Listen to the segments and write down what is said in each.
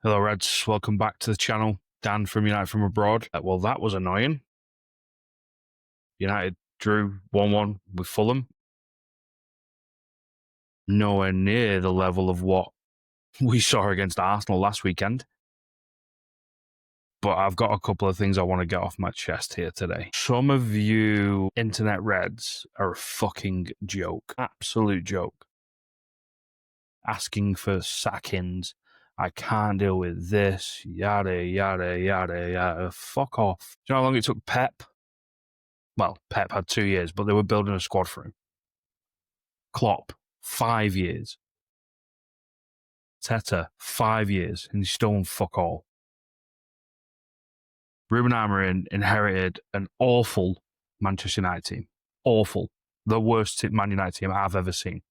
Hello, Reds. Welcome back to the channel. Dan from United from Abroad. Well, that was annoying. United drew 1-1 with Fulham. Nowhere near the level of what we saw against Arsenal last weekend. But I've got a couple of things I want to get off my chest here today. Some of you internet Reds are a fucking joke. Absolute joke. Asking for sackings. I can't deal with this. Yada, yada, yada, yada. Fuck off. Do you know how long it took Pep? Well, Pep had 2 years, but they were building a squad for him. Klopp, 5 years. Teta, 5 years, and he's still on fuck all. Ruben Amorim inherited an awful Manchester United team. Awful. The worst Man United team I've ever seen.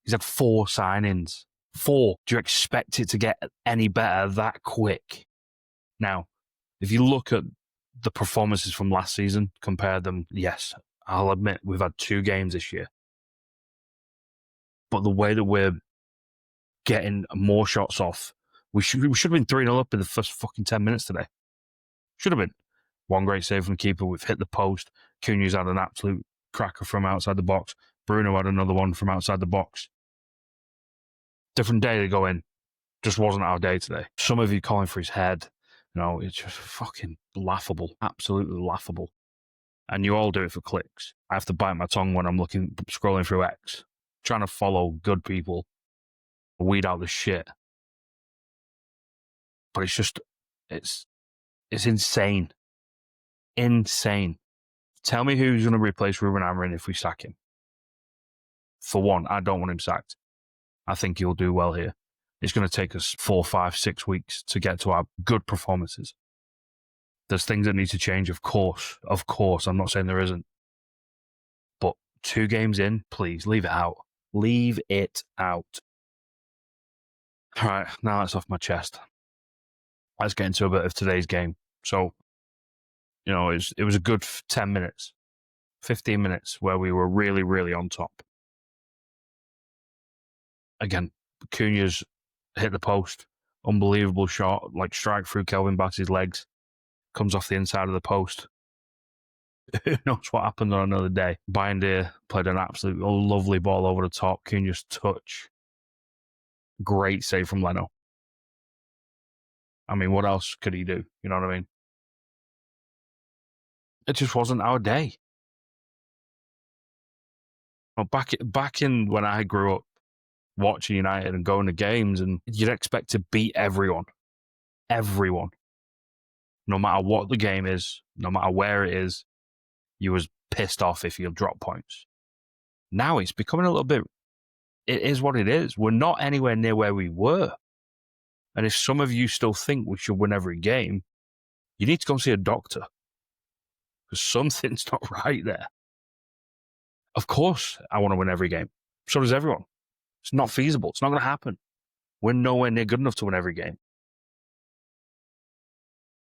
He's had 4 signings. 4. Do you expect it to get any better that quick? Now, if you look at the performances from last season, compare them, yes, I'll admit we've had 2 games this year. But the way that we're getting more shots off, we should have been 3-0 up in the first fucking 10 minutes today. Should have been. One great save from the keeper. We've hit the post. Cunha's had an absolute cracker from outside the box. Bruno had another one from outside the box. Different day to go in. Just wasn't our day today. Some of you calling for his head. It's just fucking laughable. Absolutely laughable. And you all do it for clicks. I have to bite my tongue when I'm scrolling through X, trying to follow good people, weed out the shit. But it's insane. Insane. Tell me who's going to replace Ruben Amorim if we sack him. For one, I don't want him sacked. I think he'll do well here. It's going to take us 4, 5, 6 weeks to get to our good performances. There's things that need to change, of course. Of course, I'm not saying there isn't. But 2 games in, please, leave it out. Leave it out. All right, now that's off my chest. Let's get into a bit of today's game. So, it was a good 10 minutes, 15 minutes where we were really, really on top. Again, Cunha's hit the post. Unbelievable shot, like strike through Kelvin Bassey's legs. Comes off the inside of the post. Who knows what happened on another day. Bindier played an absolute lovely ball over the top. Cunha's touch. Great save from Leno. I mean, what else could he do? You know what I mean? It just wasn't our day. Back in when I grew up watching United and going to games, and you'd expect to beat everyone. Everyone. No matter what the game is, no matter where it is, you was pissed off if you drop points. Now it's becoming a little bit, it is what it is. We're not anywhere near where we were. And if some of you still think we should win every game, you need to go and see a doctor. Because something's not right there. Of course, I want to win every game. So does everyone. It's not feasible. It's not going to happen. We're nowhere near good enough to win every game.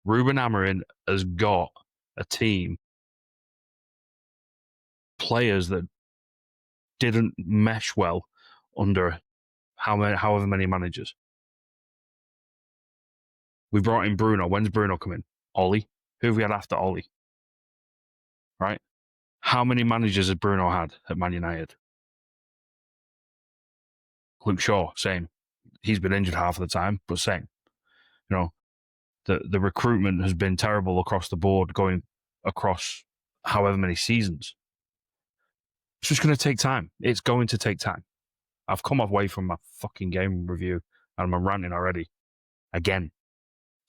Ruben Amorim has got a team, players that didn't mesh well under however many managers. We brought in Bruno. When's Bruno coming? Ollie. Who have we had after Ollie? Right? How many managers has Bruno had at Man United? Luke Shaw, same. He's been injured half of the time, but same. The recruitment has been terrible across the board, going across however many seasons. It's just going to take time. It's going to take time. I've come away from my fucking game review and I'm ranting already. Again.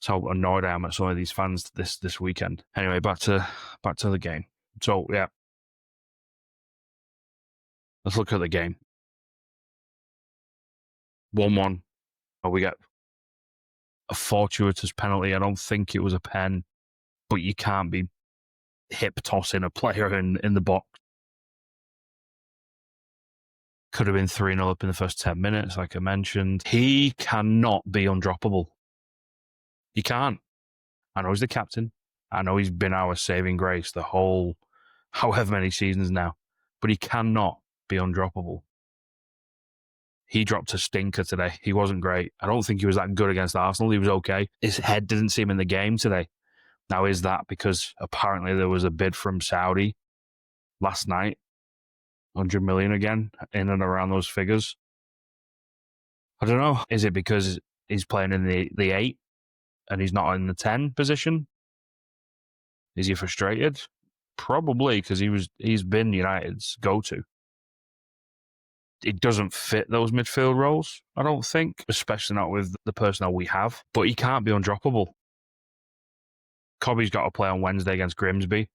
That's how annoyed I am at some of these fans this weekend. Anyway, back to the game. So, yeah. Let's look at the game. 1-1. We get a fortuitous penalty. I don't think it was a pen, but you can't be hip tossing a player in the box. Could have been 3-0 up in the first 10 minutes, like I mentioned. He cannot be undroppable. He can't. I know he's the captain. I know he's been our saving grace the whole however many seasons now, but he cannot be undroppable. He dropped a stinker today. He wasn't great. I don't think he was that good against Arsenal. He was okay. His head didn't seem in the game today. Now, is that because apparently there was a bid from Saudi last night, 100 million again, in and around those figures? I don't know. Is it because he's playing in the 8 and he's not in the 10 position? Is he frustrated? Probably, because he's been United's go-to. It doesn't fit those midfield roles, I don't think, especially not with the personnel we have. But he can't be undroppable. Cobby's got to play on Wednesday against Grimsby.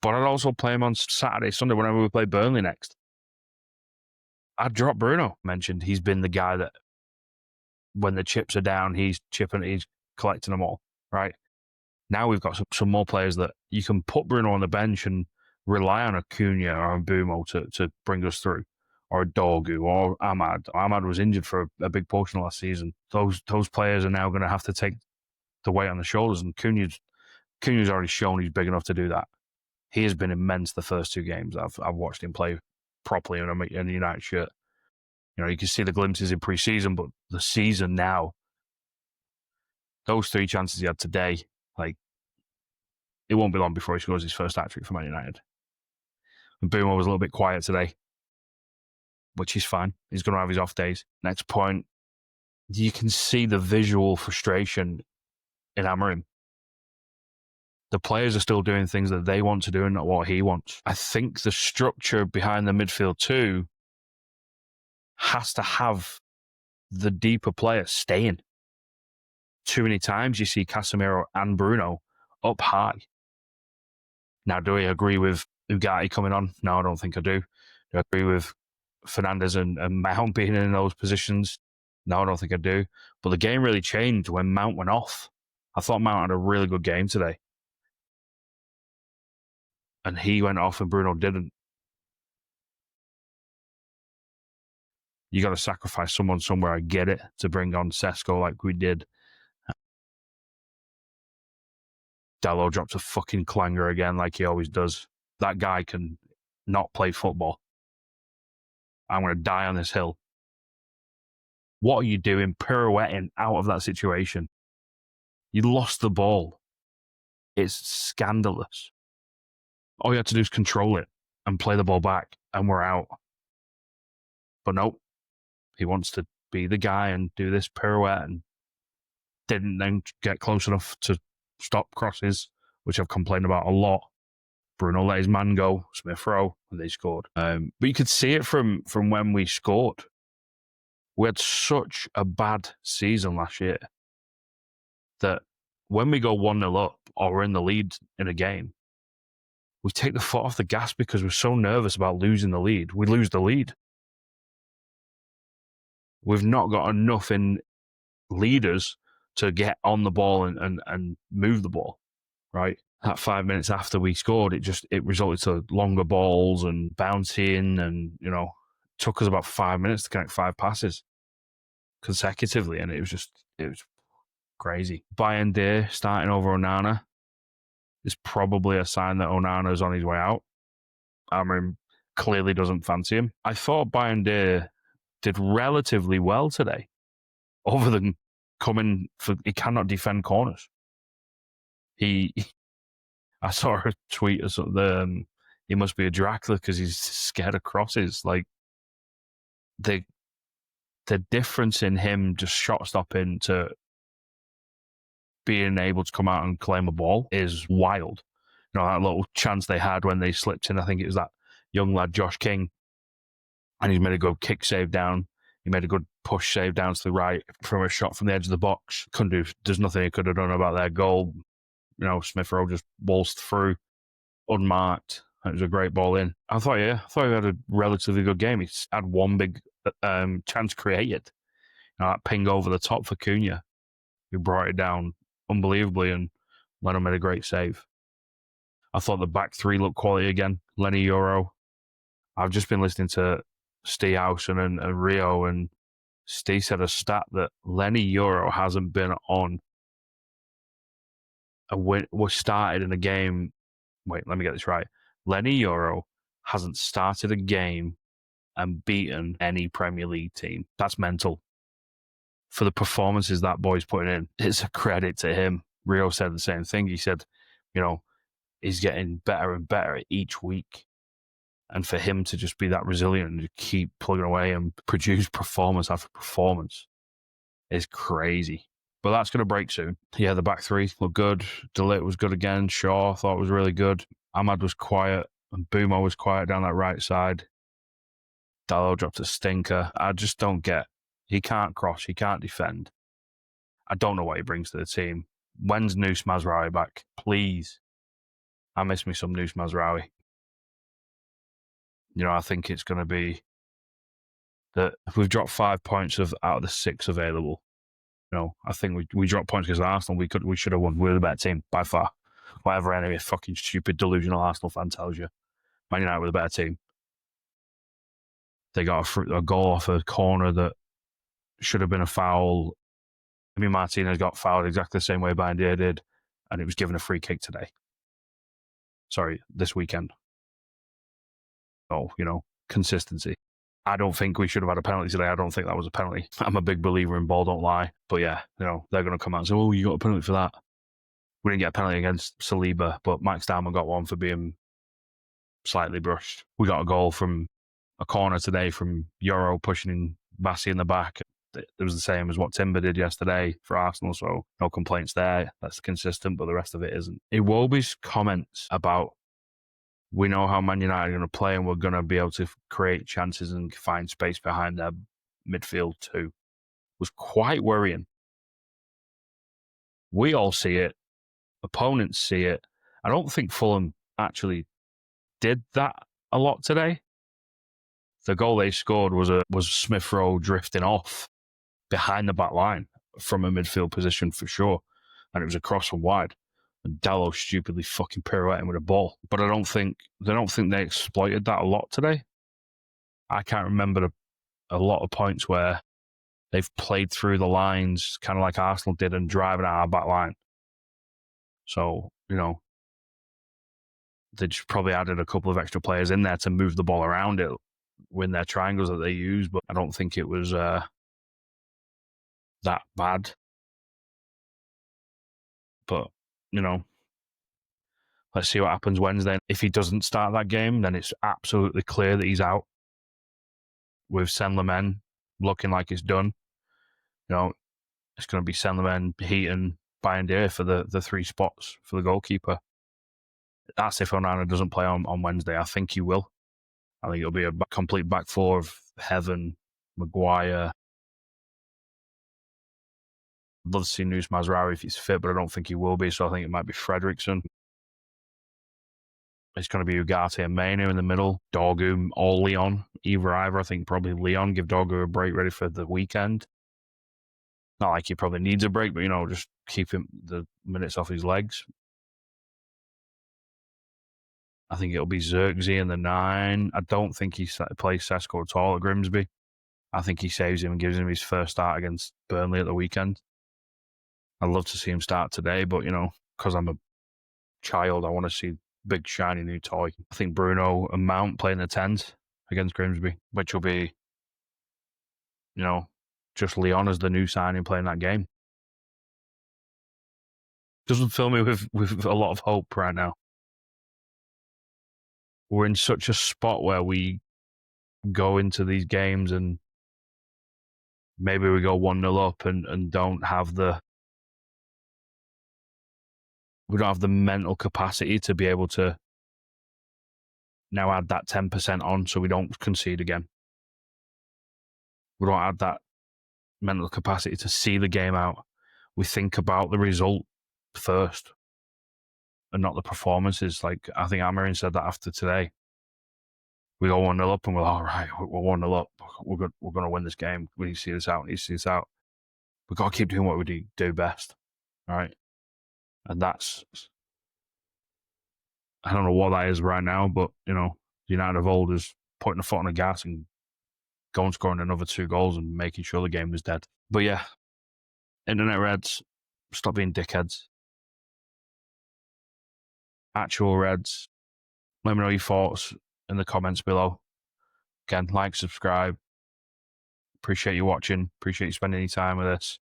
But I'd also play him on Saturday, Sunday, whenever we play Burnley next. I'd drop Bruno. Mentioned he's been the guy that when the chips are down, he's collecting them all, right? Now we've got some more players that you can put Bruno on the bench and rely on Acuna or a Bumo to bring us through, or a Dorgu or Ahmad. Ahmad was injured for a big portion of last season. Those players are now going to have to take the weight on the shoulders, and Cunha's already shown he's big enough to do that. He has been immense the first 2 games. I've watched him play properly in a United shirt. You know, you can see the glimpses in pre-season, but the season now, those 3 chances he had today, like, it won't be long before he scores his first hat-trick for Man United. And Boomer was a little bit quiet today, which is fine. He's going to have his off days. Next point, you can see the visual frustration in Amorim. The players are still doing things that they want to do and not what he wants. I think the structure behind the midfield too has to have the deeper players staying. Too many times you see Casemiro and Bruno up high. Now, do I agree with Ugarte coming on? No, I don't think I do. Do I agree with Fernandes and Mount being in those positions? No, I don't think I do. But the game really changed when Mount went off. I thought Mount had a really good game today. And he went off and Bruno didn't. You got to sacrifice someone somewhere, I get it, to bring on Sesko like we did. Dalot drops a fucking clanger again like he always does. That guy can not play football. I'm going to die on this hill. What are you doing pirouetting out of that situation? You lost the ball. It's scandalous. All you had to do is control it and play the ball back, and we're out. But nope. He wants to be the guy and do this pirouette and didn't then get close enough to stop crosses, which I've complained about a lot. Bruno let his man go, Smith Rowe, and they scored. But you could see it from when we scored. We had such a bad season last year that when we go 1-0 up or we're in the lead in a game, we take the foot off the gas because we're so nervous about losing the lead. We lose the lead. We've not got enough in leaders to get on the ball and move the ball, right? That 5 minutes after we scored, it resulted to longer balls and bouncing, and took us about 5 minutes to connect 5 passes consecutively, and it was crazy. Bayern Day starting over Onana is probably a sign that Onana's on his way out. Amorim clearly doesn't fancy him. I thought Bayern Day did relatively well today, other than he cannot defend corners. I saw a tweet or something. He must be a Dracula because he's scared of crosses. Like the difference in him just shot stopping to being able to come out and claim a ball is wild. That little chance they had when they slipped in, I think it was that young lad, Josh King, and he made a good kick save down. He made a good push save down to the right from a shot from the edge of the box. There's nothing he could have done about their goal. Smith Rowe just waltzed through, unmarked. It was a great ball in. I thought he had a relatively good game. He had one big chance created. That ping over the top for Cunha, who brought it down unbelievably, and Leno made a great save. I thought the back 3 looked quality again. Lenny Euro. I've just been listening to Steve Howson and Rio, and Steve said a stat that Lenny Euro hasn't been on was started in a game. Wait, let me get this right. Lenny Euro hasn't started a game and beaten any Premier League team. That's mental. For the performances that boy's putting in, it's a credit to him. Rio said the same thing. He said, he's getting better and better each week. And for him to just be that resilient and keep plugging away and produce performance after performance is crazy. But that's going to break soon. Yeah, the back three looked good. De Ligt was good again. Shaw thought was really good. Ahmad was quiet. And Bumo was quiet down that right side. Dalot dropped a stinker. I just don't get. He can't cross. He can't defend. I don't know what he brings to the team. When's Noose Mazraoui back? Please. I miss me some Noose Mazraoui. I think it's going to be that we've dropped 5 points out of the 6 available. I think we dropped points against Arsenal. We should have won. We're the better team by far. Whatever any fucking stupid delusional Arsenal fan tells you, Man United were the better team. They got a goal off a corner that should have been a foul. I mean, Martinez got fouled exactly the same way Bandier did, and it was given a free kick today. Sorry, this weekend. Oh, consistency. I don't think we should have had a penalty today. I don't think that was a penalty. I'm a big believer in ball don't lie. But yeah, they're going to come out and say, oh, you got a penalty for that. We didn't get a penalty against Saliba, but Max Diamond got one for being slightly brushed. We got a goal from a corner today from Euro pushing in Bassi in the back. It was the same as what Timber did yesterday for Arsenal, so no complaints there. That's consistent, but the rest of it isn't. Iwobi's comments about we know how Man United are going to play and we're going to be able to create chances and find space behind their midfield too was quite worrying. We all see it. Opponents see it. I don't think Fulham actually did that a lot today. The goal they scored was Smith Rowe drifting off behind the back line from a midfield position for sure. And it was a cross from wide. And Dalot stupidly fucking pirouetting with a ball. But I don't think they exploited that a lot today. I can't remember a lot of points where they've played through the lines kind of like Arsenal did and driving out our back line. So, they just probably added a couple of extra players in there to move the ball around it, win their triangles that they use. But I don't think it was that bad. But, let's see what happens Wednesday. If he doesn't start that game, then it's absolutely clear that he's out. With Senlemen looking like it's done. It's going to be Senlemen, Heaton, Bayindir for the 3 spots for the goalkeeper. That's if Onana doesn't play on Wednesday. I think he will. I think it'll be a complete back four of Heaven, Maguire. I'd love to see Noose Mazraoui if he's fit, but I don't think he will be, so I think it might be Fredrickson. It's going to be Ugarte and Mainu in the middle. Dorgu or Leon. Either. I think probably Leon. Give Dorgu a break ready for the weekend. Not like he probably needs a break, but, just keep him the minutes off his legs. I think it'll be Xerxes in the 9. I don't think he plays Sesko at all at Grimsby. I think he saves him and gives him his first start against Burnley at the weekend. I'd love to see him start today, but, because I'm a child, I want to see big, shiny new toy. I think Bruno and Mount playing the 10s against Grimsby, which will be, just Leon as the new signing playing that game. Doesn't fill me with a lot of hope right now. We're in such a spot where we go into these games and maybe we go 1-0 up and don't have the mental capacity to be able to now add that 10% on so we don't concede again. We don't have that mental capacity to see the game out. We think about the result first and not the performances. Like, I think Amarin said that after today. We go 1-0 up and we're all right, we're 1-0 up. We're going to win this game. We need to see this out. We've got to keep doing what we do best. All right. And that's, I don't know what that is right now, but, United of old is putting a foot on the gas and going scoring another 2 goals and making sure the game was dead. But yeah, Internet Reds, stop being dickheads. Actual Reds, let me know your thoughts in the comments below. Again, like, subscribe. Appreciate you watching. Appreciate you spending any time with us.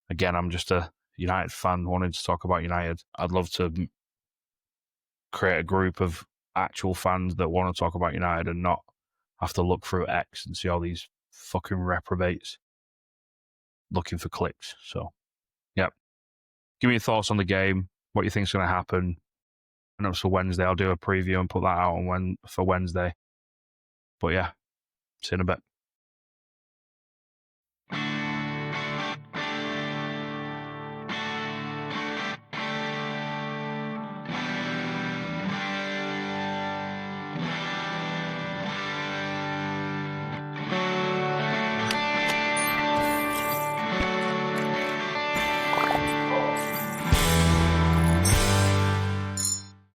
Again, I'm just a United fan wanting to talk about United. I'd love to create a group of actual fans that want to talk about United and not have to look through X and see all these fucking reprobates looking for clicks. So, yeah. Give me your thoughts on the game, what you think's going to happen. I know it's for Wednesday. I'll do a preview and put that out on for Wednesday. But yeah, see you in a bit.